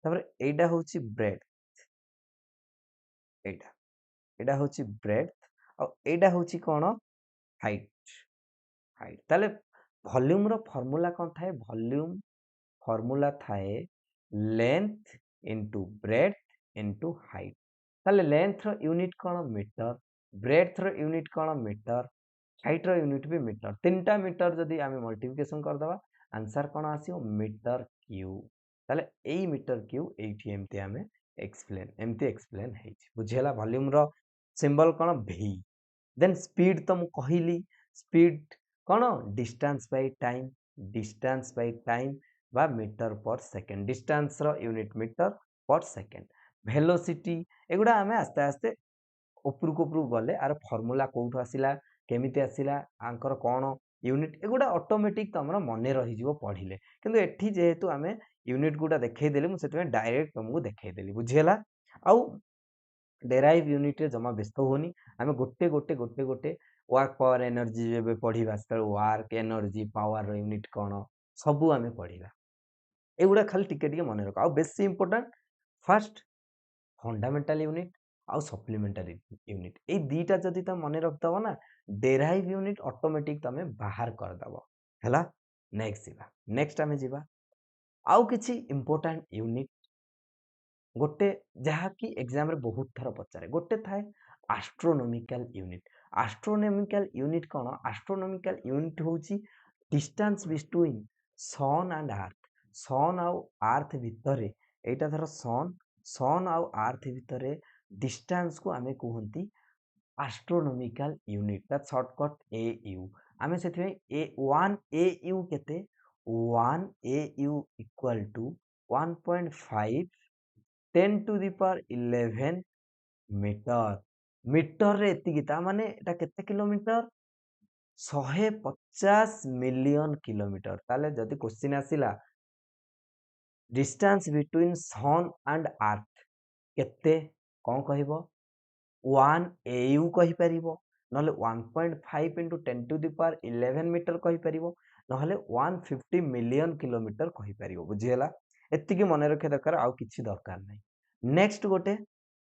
तापर एटा होची ब्रेथ एटा होची ब्रेथ और एटा होची कोन हाइट ताले वॉल्यूम रो फार्मूला कोन थाए वॉल्यूम फार्मूला थाए length into breadth into height ताले लेंथ रो यूनिट कोन मीटर ब्रेथ रो यूनिट कोन मीटर हाइट रो यूनिट भी मीटर 3टा मीटर जदि आमे मल्टीप्लिकेशन कर दवा आंसर कोन आसीओ मीटर क्यूब ताले एई मीटर क्यूब एठी एमती आमे एक्सप्लेन हेछि बुझियला वॉल्यूम रो सिंबल कोन v देन स्पीड तो मु कहिली speed cone distance by time बा मीटर पर सेकंड डिस्टेंस रो unit metre per second velocity एगुडा आमे आस्ते आस्ते उपरକୁ गले आर फॉर्मूला कोठु आसिला केमिति आसिला आंकर कोन यूनिट एगुडा ऑटोमेटिक तमरा मने रहि जिवो पढिले किंतु एठी जेहेतु आमे यूनिट गुडा देखै देली मु सेतमे डायरेक्ट तुमको देखै देली बुझियला आउ डेराइव यूनिट रे जमा व्यस्त होनी आमे गोटे वर्क पावर एनर्जी जेबे पढिबा सेतले वर्क एनर्जी पावर रो यूनिट कोन सबु आमे पढिबा एगुडा खाली टिके टिके मने रख आउ बेसी इंपोर्टेंट फर्स्ट फंडामेंटल यूनिट आउ सप्लीमेंटरी यूनिट ए दीटा जदि त मने रख दबो ना डेराइव यूनिट ऑटोमेटिक तमे बाहर कर दबो हैला नेक्स्ट आमे जिबा आउ किछि इंपोर्टेंट यूनिट गोटे जहा कि एग्जाम रे बहुत थर पचारे गोटे थाए एस्ट्रोनॉमिकल यूनिट कोन एस्ट्रोनॉमिकल यूनिट होची distance between sun and earth sun आउ अर्थ भितरे एटा धर सन आउ अर्थ भितरे डिस्टेंस को आमे कहंती astronomical unit that shortcut AU आमे सेथि ए 1 एयू केते 1 AU equal to 1.5 10 to the power 11 metre metre रे एतिकी ता माने एटा केते किलोमीटर 150 मिलियन किलोमीटर ताले जदि क्वेश्चन आसिला distance between sun and earth केते कोन कहबो 1 एयू कहि परिबो नहले 1.5 into 10 to the power 11 metre कहि परिबो नहले 150 मिलियन किलोमीटर कहि परिबो बुझियला एतिकी मने रखे दरकार आउ किछि दरकार नै नेक्स्ट गोटे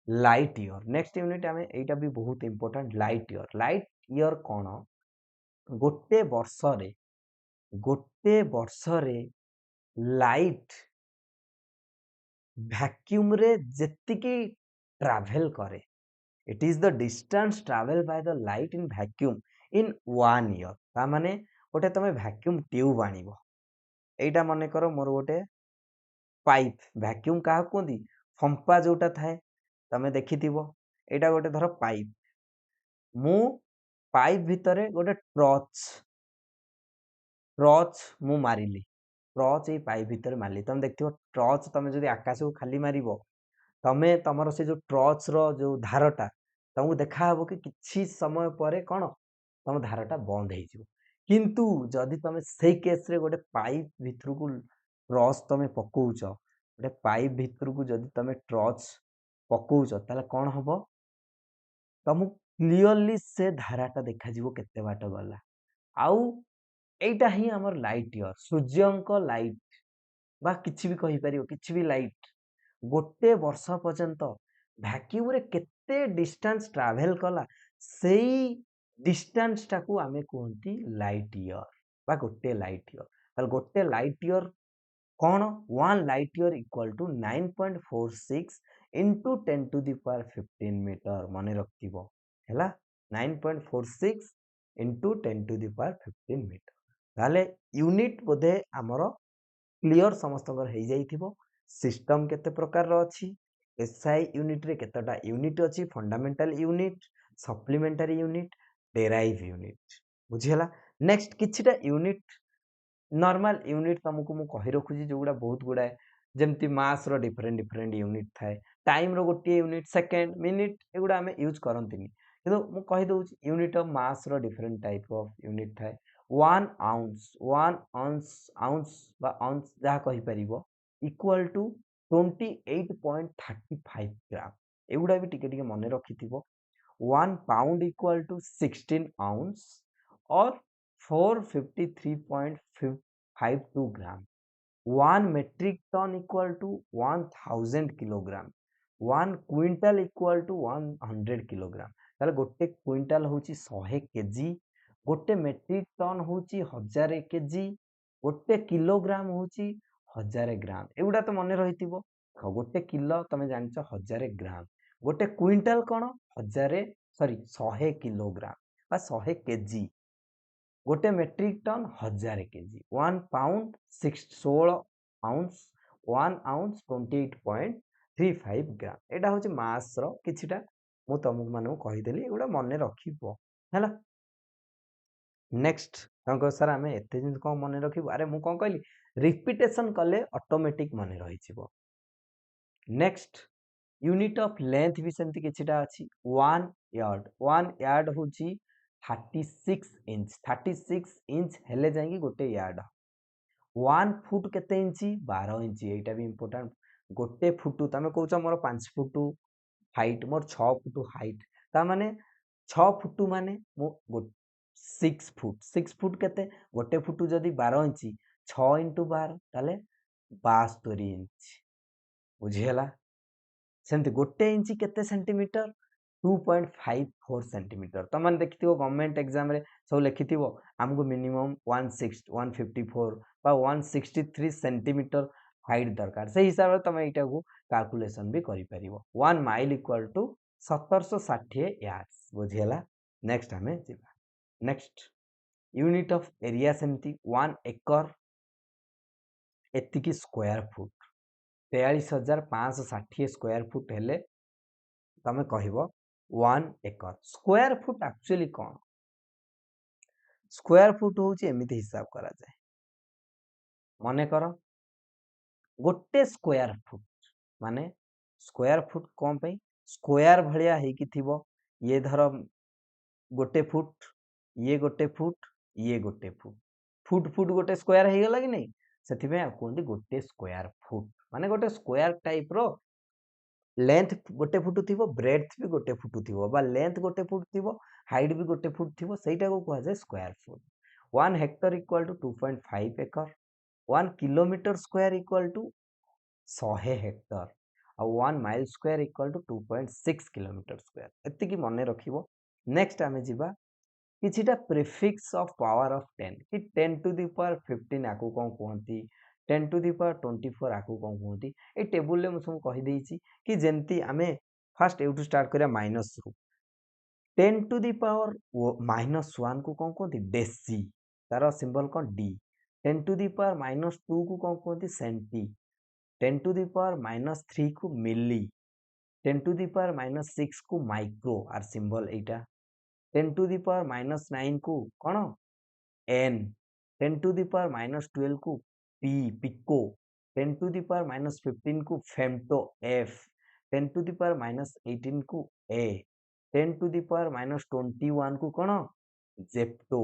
लाइट ईयर नेक्स्ट यूनिट आमे एटा भी बहुत इंपोर्टेंट लाइट ईयर कोन गोटे वर्ष रे लाइट वैक्यूम रे जेतिकी ट्रैवल करे it is the distance travel by the light in vacuum in 1 year ता माने गोटे तमे वैक्यूम ट्यूब आनिबो एटा मने करो मोर गोटे पाइप वैक्यूम का कोंदी फंपा जोटा थाए तमे देखिथिबो एटा गोटे धर पाइप मु पाइप भितरे गोटे टॉर्च मु मारिली टॉर्च ए पाइप भितरे मारली तमे देखथिबो टॉर्च तमे जदि आकाश को खाली मारिबो तमे तमरो से जो टॉर्च रो जो धारटा तुमको देखा हबो कि किछि समय परे कोन तम धारटा बंद हे जिवो किंतु जदि तमे सेही केस रे गोटे पाइप भितर को टॉर्च तमे पकोउचो गोटे पाइप भितर को जदि तमे टॉर्च पकोउचो ताले कोन हबो तुमको क्लियरली से धाराटा देखा जिवो केते बाट गला आउ एटा ही हमर लाइट ईयर सूर्यंक लाइट बा किछि भी कहि परियो किछि भी लाइट गोटे वर्ष पर्यंत वैक्यूम रे केते डिस्टेंस ट्रैवल कला सेही डिस्टेंस टाकू आमे कहंती लाइट ईयर बा गोटे लाइट ईयर ताल गोटे लाइट ईयर कोन 1 light year equal to 9.46 into 10 to the power 15 metre माने रखिबो हैला 9.46 into 10 to the power 15 metre ताले यूनिट बोधे हमरो क्लियर समस्तकर हे जाइथिबो सिस्टम केते प्रकार रो अछि एसआई यूनिट रे केतेटा यूनिट अछि fundamental unit supplementary unit derive unit बुझियला नेक्स्ट किछिटा यूनिट नॉर्मल यूनिट तुमको मु कहि रखुजी जोगुडा बहुत गुडा जेमति मास रो डिफरेंट यूनिट थाए टाइम रो गोटे यूनिट सेकंड मिनिट एगुडा हमें यूज करंतिनी किंतु मु कहि दउची यूनिट ऑफ मास रो डिफरेंट टाइप ऑफ यूनिट थाए 1 आउंस बा आउंस जहा कहि परिबो इक्वल टू 28.35 ग्राम एगुडा भी टिके टिके मने रखिथिबो 1 पाउंड इक्वल टू 16 आउंस और 453.52 gram 1 metric ton equal to 1000 kilogram 1 quintal equal to 100 kilogram ताले गोटे क्विंटल होची 100 केजी गोटे मेट्रिक टन होची 1000 केजी गोटे किलोग्राम होची 1000 ग्राम एगुडा तो मने रहितिबो गोटे किलो तमे जानचो 1000 ग्राम गोटे क्विंटल कोन 100 किलोग्राम बा 100 केजी गोटे metric ton 1000 KG 1 pound 16 ounce 1 ounce 28.35 gram एटा होची मास रो किछिटा मु तुमको मानू कहिदेली एगुडा मने रखिबो हैला। नेक्स्ट तांको सर आमे एते जिन को मने रखिबो अरे मु कोन कहली रिपीटेशन कले ऑटोमेटिक मने रहि छिबो। नेक्स्ट यूनिट ऑफ लेंथ भी सेमती किछिटा अछि 1 यार्ड होची 36 इंच 36 इंच हेले जाएंगी गोटे यार्ड 1 फुट केते इंची 12 इंची एटा भी इंपोर्टेंट गोटे फुट तमे कहउछ मोर 5 फुट हाइट मोर 6 फुट हाइट ता माने 6 फुट माने मो 6 फुट केते गोटे फुट जदी 12 इंची 6 इंटू 12 ताले 72 इंच बुझिहेला। सेमती गोटे इंची केते सेंटीमीटर 2.54 सेंटीमीटर तो माने देखिथिबो गवर्नमेंट एग्जाम रे सब लिखिथिबो हमको मिनिमम 154 बा 163 सेंटीमीटर हाइट दरकार से हिसाब रे तमे एटा को कैलकुलेशन भी करि परिबो 1 माइल इक्वल टू 1760 यार्ड्स बुझिहेला। नेक्स्ट हमें जिबा नेक्स्ट यूनिट ऑफ एरिया सेमती 1 एकर एतिकी स्क्वायर फुट 43560 स्क्वायर फुट हेले तमे कहिबो 1 एकर स्क्वायर फुट एक्चुअली कोन स्क्वायर फुट होची एमिति हिसाब करा जाए मने करो गोटे स्क्वायर फुट माने स्क्वायर फुट कोन पे स्क्वायर भलिया हे कि थिबो ये धर गोटे फुट ये गोटे फुट ये गोटे फुट फुट फुट गोटे स्क्वायर हे गला कि नहीं सेति में कोंती गोटे स्क्वायर फुट माने गोटे स्क्वायर टाइप रो लेंथ गोटे फुट थिबो ब्रेड्थ भी गोटे फुट थिबो बा लेंथ गोटे फुट थिबो हाइट भी गोटे फुट थिबो सेटा को कहा जाय square foot 1 hectare equal to 2.5 acre 1 kilometre square equal to 100 hectare और 1 mile square equal to 2.6 kilometre square एति की मने रखिबो। नेक्स्ट आमे जिबा किछिटा प्रीफिक्स ऑफ पावर ऑफ 10 कि 10 टू द पावर 15 आकु कोन कहंती 10 टू द पावर 24 आकु कोन कहंती ए टेबल ले मु सब कहि देइछि कि जेंती आमे फर्स्ट एउटू स्टार्ट करिया माइनस रु 10 टू द पावर -1 को कोन कहंती डेसी तार सिंबल कोन डी 10 टू द पावर -2 को कोन कहंती सेंटी 10 टू द पावर -3 को मिली 10 टू द पावर -6 को micro R symbol Etah 10 to the power -9 को कोन एन 10 टू द पावर -12 को P pico 10 to the power -15 को femto F 10 to the power -18 को ए 10 टू द पावर -21 को कोन जेप्टो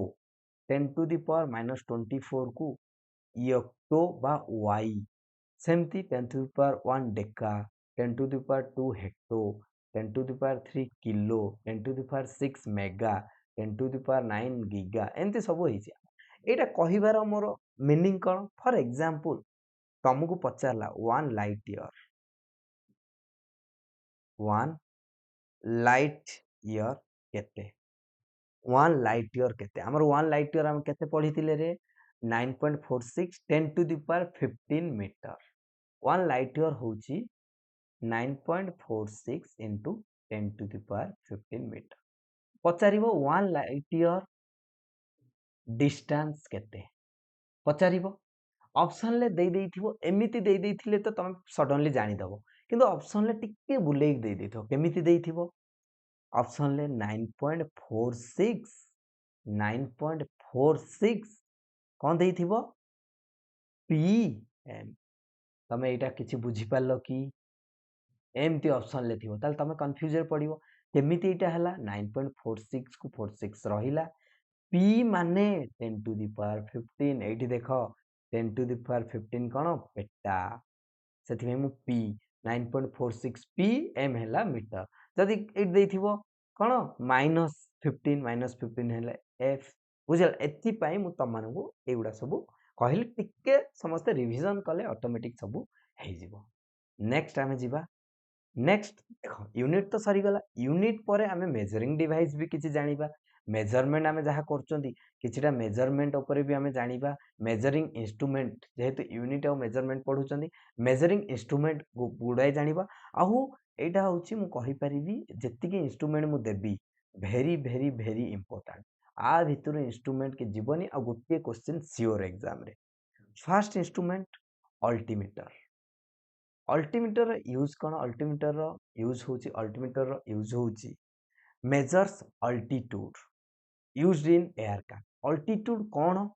10 टू द पावर -24 को इयोक्टो बा वाई सेमती 10 to the power 1 deca 10 to the power 2 hecto 10 to the power 3 kilo 10 to the power 6 mega 10 to the power 9 giga एंती सब होइछि एटा कहिबार मोर मीनिंग कोन फॉर एग्जांपल तुमको पचारला 1 लाइट ईयर केते 1 लाइट ईयर केते हमर 1 लाइट ईयर हम केते पढिथिले रे 9.46 10 to the power 15 metre 1 light year होची 9.46 into 10 to the power 15 metre पचारिबो 1 लाइट ईयर डिस्टेंस केते पचारिबो ऑप्शन ले दे देइथिबो एमिति दे देइथिले तो तुम सडनली जानि दबो किंतु ऑप्शन ले टिके बुलेई दे देइथो केमिति देइथिबो ऑप्शन ले 9.46 कोन देइथिबो पीएम तमे एटा किछि बुझि पालो कि एमती ऑप्शन ले थिबो ताल तमे कंफ्यूज रे पडिबो केमिति एटा हला 9.46 को 46 रहिला p माने 10 टू द पावर 15 एठी देखो 10 टू द पावर 15 कोन पेटा सेति में मु p 9.46 p m हला मीटर जदी एट देथिबो कोन -15 हला f बुझल एति पई मु तमन को एउडा सब कहली टिके समस्त रिवीजन कले ऑटोमेटिक सब हे जिवो। नेक्स्ट आमे जिबा नेक्स्ट देखो यूनिट तो सरी गला यूनिट परे आमे मेजरिंग डिवाइस भी किछि जानिबा मेजरमेंट आमे जहा करचोंती किछिटा मेजरमेंट ऊपर भी आमे जानिबा मेजरिंग इंस्ट्रूमेंट जेहेतु यूनिट और मेजरमेंट पढुचोंती मेजरिंग इंस्ट्रूमेंट गुडाई जानिबा आहु एटा होची मु कहि परिबी जेतिकी इंस्ट्रूमेंट मु देबी भेरी भेरी भेरी इंपोर्टेंट आ भितर इंस्ट्रूमेंट के जीवनी आ गोटे क्वेश्चन सियोर एग्जाम रे first instrument altimeter altimeter use कौन अल्टीमीटर यूज होची अल्टीमीटर यूज होची measures altitude used in aircraft altitude कौन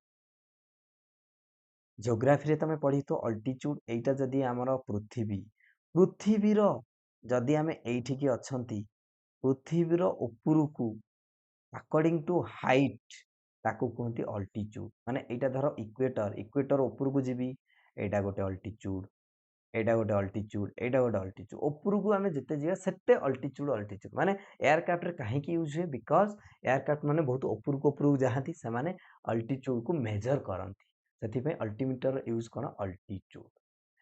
जियोग्राफी रे तमे पढ़ी तो अल्टीट्यूड एटा जदी हमर पृथ्वी पृथ्वीर जदी आमे एठी की अछंती पृथ्वीर उपरकू अकॉर्डिंग टू हाइट ताकू कहती अल्टीट्यूड माने एटा धर इक्वेटर इक्वेटर उपरकू जीवी एटा गोटे अल्टीट्यूड एटा गोटे अल्टीट्यूड एटा गोटे अल्टीट्यूड उपरकू आमे जते जिया सेते अल्टीट्यूड माने एयरक्राफ्ट रे काहे की यूज हुए बिकॉज एयरक्राफ्ट माने बहुत उपरकू जहांती से माने अल्टीट्यूड को मेजर करंती सेति पे अल्टीमीटर यूज कोन अल्टीट्यूड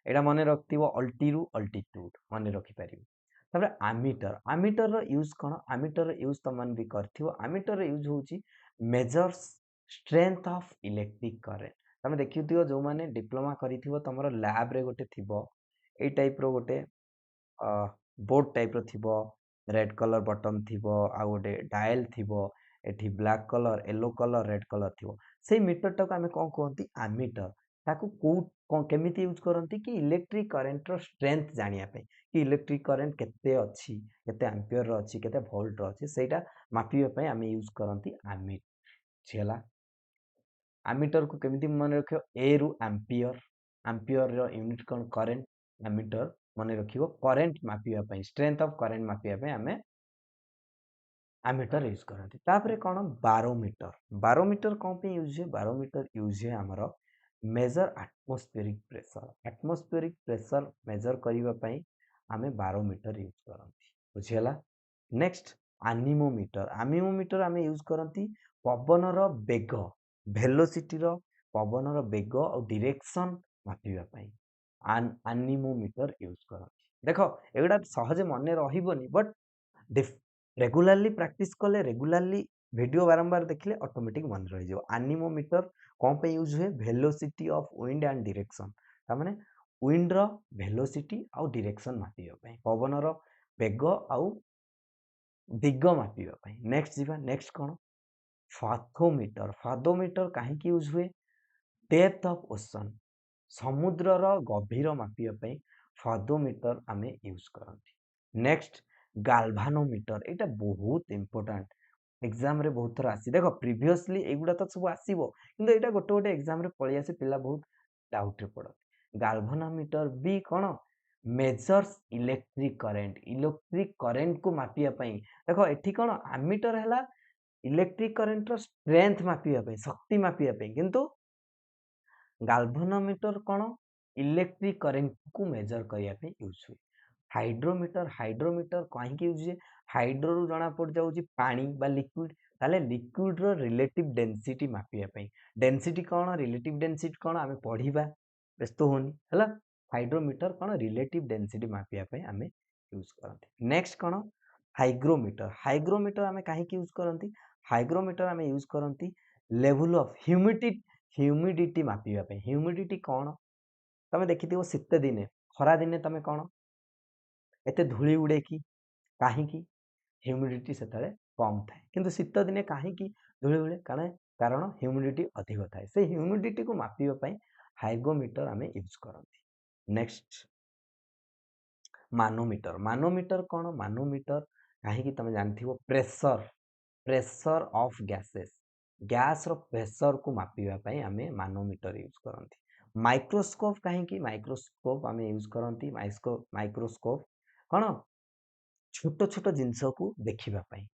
एटा माने रखतिबो अल्टी रु अल्टीट्यूड माने रखि परिबो तबरे आमीटर आमीटर रो यूज कोन आमीटर रो यूज तमन भी करथिबो आमीटर रो यूज होची measures strength of electric current तमे देखिथिबो जो माने डिप्लोमा करिथिबो तमरो लैब रे गोटे थिबो ए टाइप रो गोटे बोर्ड टाइप रो थिबो रेड कलर बटन थिबो आ गोटे डायल थिबो एठी black colour yellow colour red colour थिबो सेई मीटर टाको आमे कोन कहंती आमीटर ताकू को केमिति यूज करंती कि इलेक्ट्रिक करंट रो स्ट्रेंथ जानिया पे कि इलेक्ट्रिक करंट केते अछि केते एम्पियर रो अछि केते वोल्ट रो अछि सेटा मापिबा पे आमे यूज करंती आमीटर छेला आमीटर को केमिति मन रखियो ए रु एम्पियर एम्पियर रो यूनिट कोन करंट एमीटर मन रखियो करंट मापिबा पे स्ट्रेंथ ऑफ करंट मापिबा पे आमे एमीटर यूज करंती तापरे कोन बारोमीटर बारोमीटर कोन पे यूज है बारोमीटर यूज है हमरो मेजर एटमॉस्फेरिक प्रेशर मेजर करिबा पे आमे बारोमीटर यूज करंती बुझियला नेक्स्ट एनीमोमीटर आमे यूज करंती पवन रो बेग वेलोसिटी रो पवन रो बेग और डायरेक्शन मापिबा पे एनीमोमीटर यूज करंती देखो एगुडा सहज मन रहिबोनी बट रेगुलारली प्रैक्टिस कले रेगुलारली वीडियो बारंबार देखले ऑटोमेटिक मन रहि जाओ एनीमोमीटर कोन पे यूज हुए velocity of wind and direction ता माने विंड रो वेलोसिटी और डायरेक्शन मापिबा पे पवन रो बेग और दिग मापिबा पे नेक्स्ट जीवा नेक्स्ट कोन फाथोमीटर काहे की यूज हुए डेप्थ ऑफ ओशन समुद्र रो गभीर मापिबा पे फाथोमीटर आमे यूज करंती नेक्स्ट गाल्भानोमीटर एटा बहुत इंपोर्टेंट एग्जाम रे बहुत थर आसी देखो प्रीवियसली एगुडा तो सब आसीबो किंतु एटा गोटे गोटे एग्जाम रे पळि आसी पिला बहुत डाउट रे पड़त गाल्भानोमीटर बी कोन मेजर्स इलेक्ट्रिक करंट को मापिया पई देखो एठी कोन एमीटर हला इलेक्ट्रिक करंट रो स्ट्रेंथ मापिया पई शक्ति मापिया पई किंतु गाल्भानोमीटर कोन इलेक्ट्रिक करंट को मेजर करिया पे यूज हुए हाइड्रोमीटर कहीं यूज हुए हाइड्रो रु जना पड़ जाउची पानी बा लिक्विड ताले लिक्विड रो रिलेटिव डेंसिटी मापिया पे डेंसिटी कोन रिलेटिव डेंसिटी कोन आमे पढिबा व्यस्त होनी हला हाइड्रोमीटर कोन रिलेटिव डेंसिटी मापिया पे आमे यूज करंती नेक्स्ट कोन हाइग्रोमीटर आमे काहे यूज करंती हाइग्रोमीटर आमे यूज करंती लेवल ऑफ ह्यूमिडिटी मापिबा पे ह्यूमिडिटी कोन तमे देखिथिबो शीत दिने खरा दिने तमे कोन एते धूली उडे की काहे की ह्यूमिडिटी सेतले कम थाए किंतु शीत दिने काहे की धूली उडे कारण ह्यूमिडिटी अधिक थाए से ह्यूमिडिटी को मापिबा पे हाइग्रोमीटर आमे यूज करंती नेक्स्ट मानोमीटर कोन मानोमीटर काहे की तमे जानथिबो प्रेशर ऑफ गैस रो प्रेशर को मापिबा पे आमे मानोमीटर यूज करंती माइक्रोस्कोप काहे की माइक्रोस्कोप आमे यूज करंती माइक्रोस्कोप कोन छोट छोट जिंस को देखिबा पई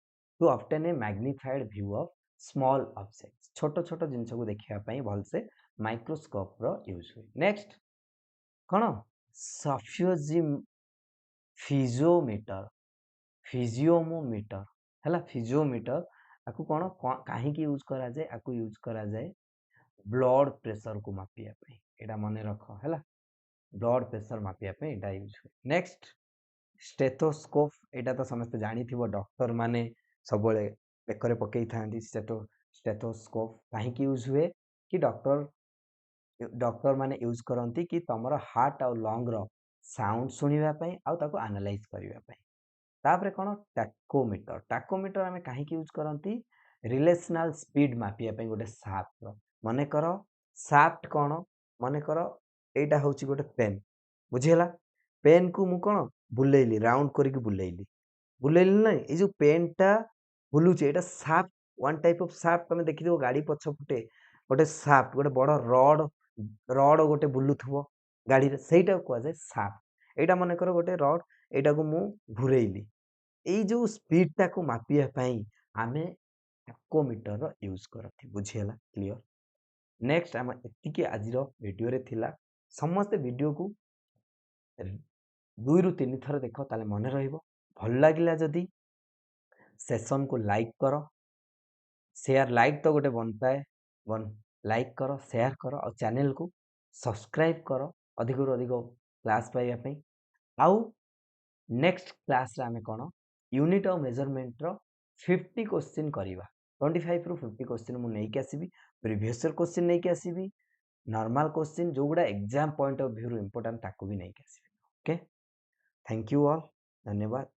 to obtain a magnified view of small objects छोट छोट जिंस को देखिबा पई भल से माइक्रोस्कोप रो यूज हुए नेक्स्ट कोन फिजियोमीटर फिजियोमोमीटर हला फिजियोमीटर आकु कोन काहे की यूज करा जाय आकु यूज करा जाय ब्लड प्रेशर को मापिया पे एटा मने रखो हला ब्लड प्रेशर मापिया पे एटा यूज हुए नेक्स्ट स्टेथोस्कोप एटा तो समस्त जानी थिबो डॉक्टर माने सबले बेकरे पकेई थांती स्टेथोस्कोप काहे की यूज हुए कि डॉक्टर माने यूज करंती कि तमरो हार्ट और लंग रो साउंड सुनिबा पई आ ताको एनालाइज करिबा पई तापरे कोन टैकोमीटर आमे काहे की यूज करंती रिलेशनल स्पीड मापिया पे गोटे साफ्ट मन कर साफ्ट कौन मन कर एटा हूँ गोटे पेन बुझीगला पेन को मु कौन बुलेइली राउंड करके बुलेइली बुलेइली ना ये जो पेन टा बुलूचे एटा साफ्ट वन टाइप ऑफ साफ्ट तुम देखि गाड़ी पछपटे गोटे साफ्ट गोटे बड़ रड रड गोटे बुलुथबो गाड़ी रे सेटा को जाए साफ्ट एटा मन कर गोटे रड एटा को मु घुरेइली एई जो स्पीड टा को मापिया पई आमे टैकोमीटर यूज करथि बुझीगला क्लियर नेक्स्ट आम एतिकी आज वीडियो रे थिला समस्त वीडियो को 2 ରୁ 3 थर देख ताले मन रहिबो भल लागिला जदी सेशन को लाइक करो शेयर लाइक तो गोटे बनता है वन लाइक करो शेयर करो और चैनल को सब्सक्राइब करो अधिक रु अधिक क्लास पाइबा पई आउ नेक्स्ट क्लास रे आमे कोन यूनिट ऑफ मेजरमेंट रो 50 क्वेश्चन करिवा 25 रु 50 क्वेश्चन मु नै के आसीबी प्रीवियस ईयर क्वेश्चन नै के आसीबी नॉर्मल क्वेश्चन जो गुडा एग्जाम पॉइंट ऑफ व्यू रो इंपोर्टेंट ताको भी नै के आसीबी ओके थैंक यू ऑल धन्यवाद।